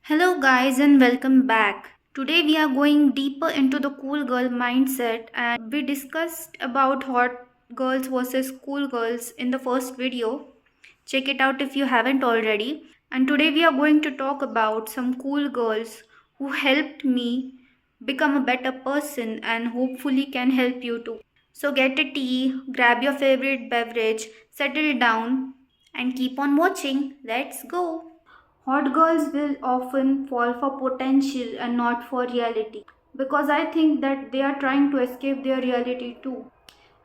Hello, guys, and welcome back. Today, we are going deeper into the cool girl mindset, and we discussed about hot girls versus cool girls in the first video. Check it out if you haven't already. And today, we are going to talk about some cool girls who helped me become a better person and hopefully can help you too. So, get a tea, grab your favorite beverage, settle down, and keep on watching. Let's go. Hot girls will often fall for potential and not for reality because I think that they are trying to escape their reality too.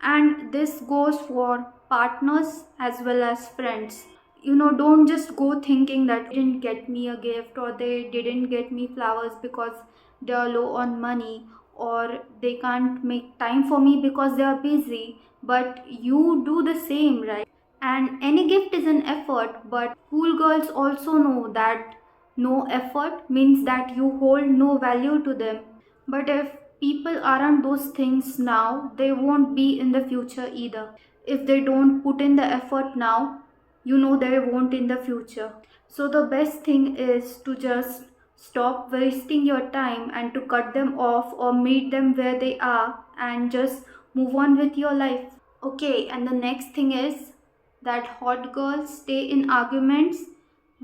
And this goes for partners as well as friends. Don't just go thinking that they didn't get me a gift or they didn't get me flowers because they are low on money or they can't make time for me because they are busy. But you do the same, right? And any gift is an effort, but cool girls also know that no effort means that you hold no value to them. But if people aren't those things now, they won't be in the future either. If they don't put in the effort now, they won't in the future. So the best thing is to just stop wasting your time and to cut them off or meet them where they are and just move on with your life. Okay, and the next thing is that hot girls stay in arguments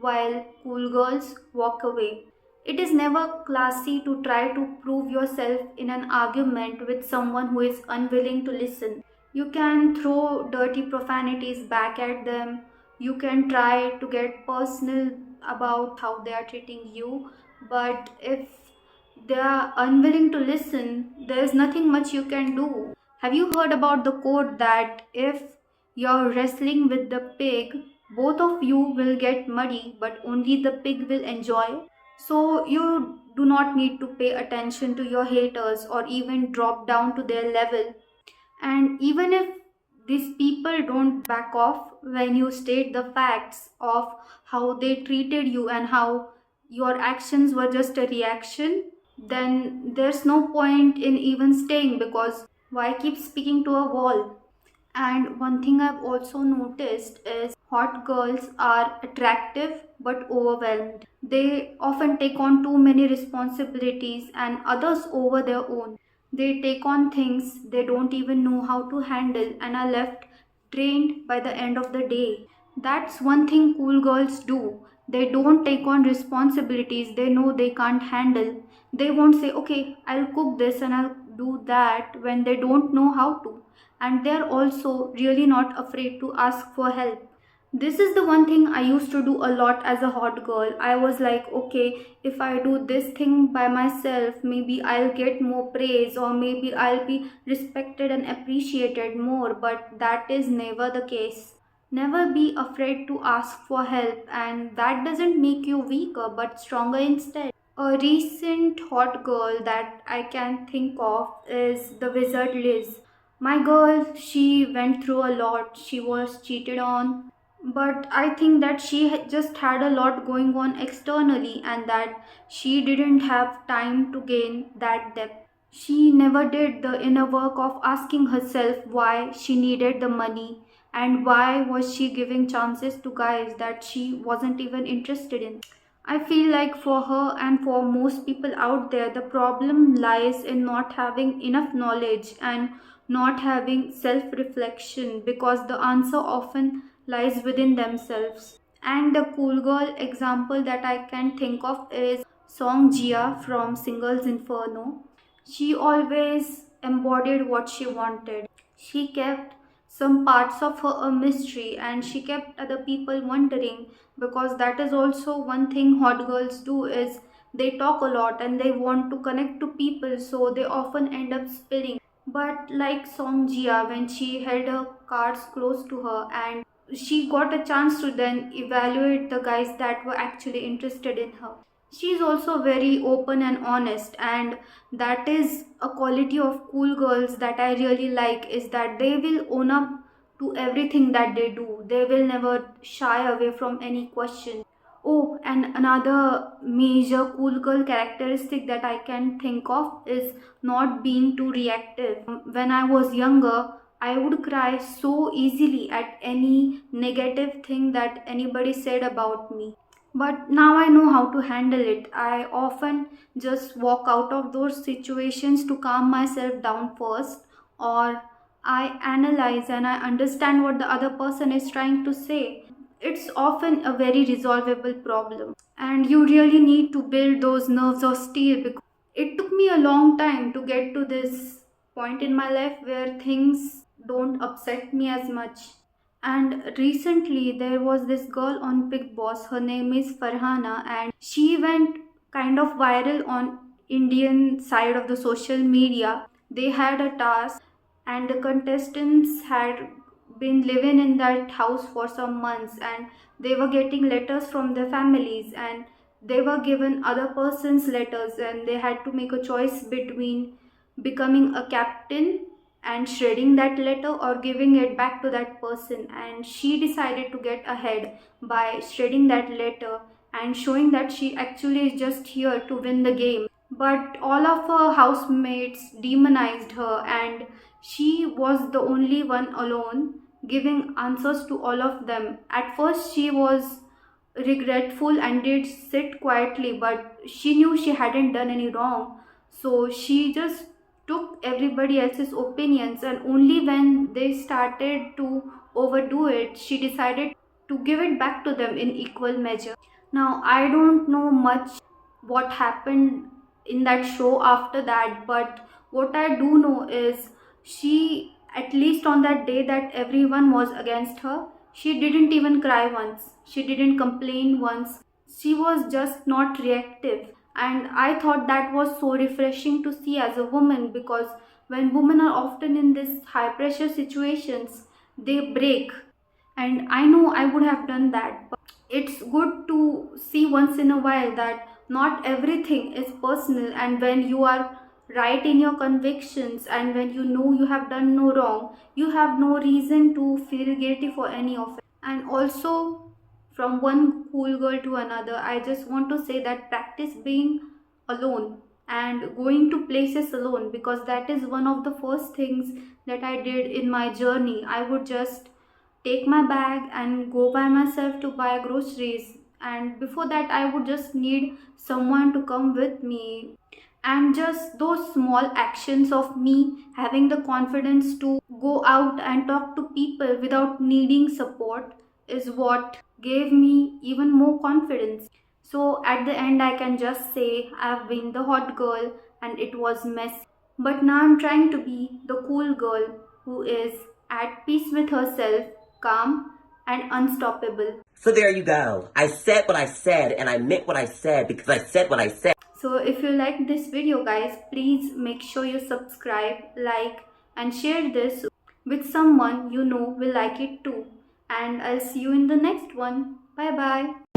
while cool girls walk away. It is never classy to try to prove yourself in an argument with someone who is unwilling to listen. You can throw dirty profanities back at them. You can try to get personal about how they are treating you. But if they are unwilling to listen, there is nothing much you can do. Have you heard about the quote that if you're wrestling with the pig, both of you will get muddy, but only the pig will enjoy? So you do not need to pay attention to your haters or even drop down to their level. And even if these people don't back off when you state the facts of how they treated you and how your actions were just a reaction, then there's no point in even staying because why keep speaking to a wall? And one thing I've also noticed is hot girls are attractive but overwhelmed. They often take on too many responsibilities and others over their own. They take on things they don't even know how to handle and are left drained by the end of the day. That's one thing cool girls do. They don't take on responsibilities they know they can't handle. They won't say, okay, I'll cook this and I'll do that when they don't know how to. And they're also really not afraid to ask for help. This is the one thing I used to do a lot as a hot girl. I was like, okay, if I do this thing by myself, maybe I'll get more praise or maybe I'll be respected and appreciated more, but that is never the case. Never be afraid to ask for help, and that doesn't make you weaker but stronger instead. A recent hot girl that I can think of is the wizard Liz. My girl, she went through a lot. She was cheated on, but I think that she just had a lot going on externally and that she didn't have time to gain that depth. She never did the inner work of asking herself why she needed the money and why was she giving chances to guys that she wasn't even interested in. I feel like for her and for most people out there, the problem lies in not having enough knowledge and not having self reflection because the answer often lies within themselves. And the cool girl example that I can think of is Song Jia from Singles Inferno. She always embodied what she wanted. She kept some parts of her a mystery and she kept other people wondering because that is also one thing hot girls do is they talk a lot and they want to connect to people so they often end up spilling. But like Song Jia, when she held her cards close to her and she got a chance to then evaluate the guys that were actually interested in her. She is also very open and honest, and that is a quality of cool girls that I really like is that they will own up to everything that they do. They will never shy away from any question. Oh, and another major cool girl characteristic that I can think of is not being too reactive. When I was younger, I would cry so easily at any negative thing that anybody said about me. But now I know how to handle it. I often just walk out of those situations to calm myself down first, or I analyze and I understand what the other person is trying to say. It's often a very resolvable problem, and you really need to build those nerves of steel because it took me a long time to get to this point in my life where things don't upset me as much. And recently, there was this girl on Big Boss. Her name is Farhana, and she went kind of viral on Indian side of the social media. They had a task, and the contestants had been living in that house for some months, and they were getting letters from their families, and they were given other person's letters, and they had to make a choice between becoming a captain and shredding that letter or giving it back to that person. And she decided to get ahead by shredding that letter and showing that she actually is just here to win the game. But all of her housemates demonized her, and she was the only one alone giving answers to all of them. At first, she was regretful and did sit quietly, but she knew she hadn't done any wrong. So she just took everybody else's opinions, and only when they started to overdo it, she decided to give it back to them in equal measure. Now, I don't know much what happened in that show after that, but what I do know is she, at least on that day that everyone was against her, she didn't even cry once. She didn't complain once. She was just not reactive. And I thought that was so refreshing to see as a woman, because when women are often in these high pressure situations, they break. And I know I would have done that, but it's good to see once in a while that not everything is personal, and when you are right in your convictions and when you know you have done no wrong, you have no reason to feel guilty for any of it. And also, from one cool girl to another, I just want to say that practice being alone and going to places alone, because that is one of the first things that I did in my journey. I would just take my bag and go by myself to buy groceries, and before that I would just need someone to come with me. And just those small actions of me having the confidence to go out and talk to people without needing support is what gave me even more confidence. So at the end, I can just say I've been the hot girl and it was messy, but now I'm trying to be the cool girl who is at peace with herself, calm, and unstoppable. So there you go. I said what I said, and I meant what I said because I said what I said. So if you like this video, guys, please make sure you subscribe, like, and share this with someone you know will like it too. And I'll see you in the next one. Bye bye.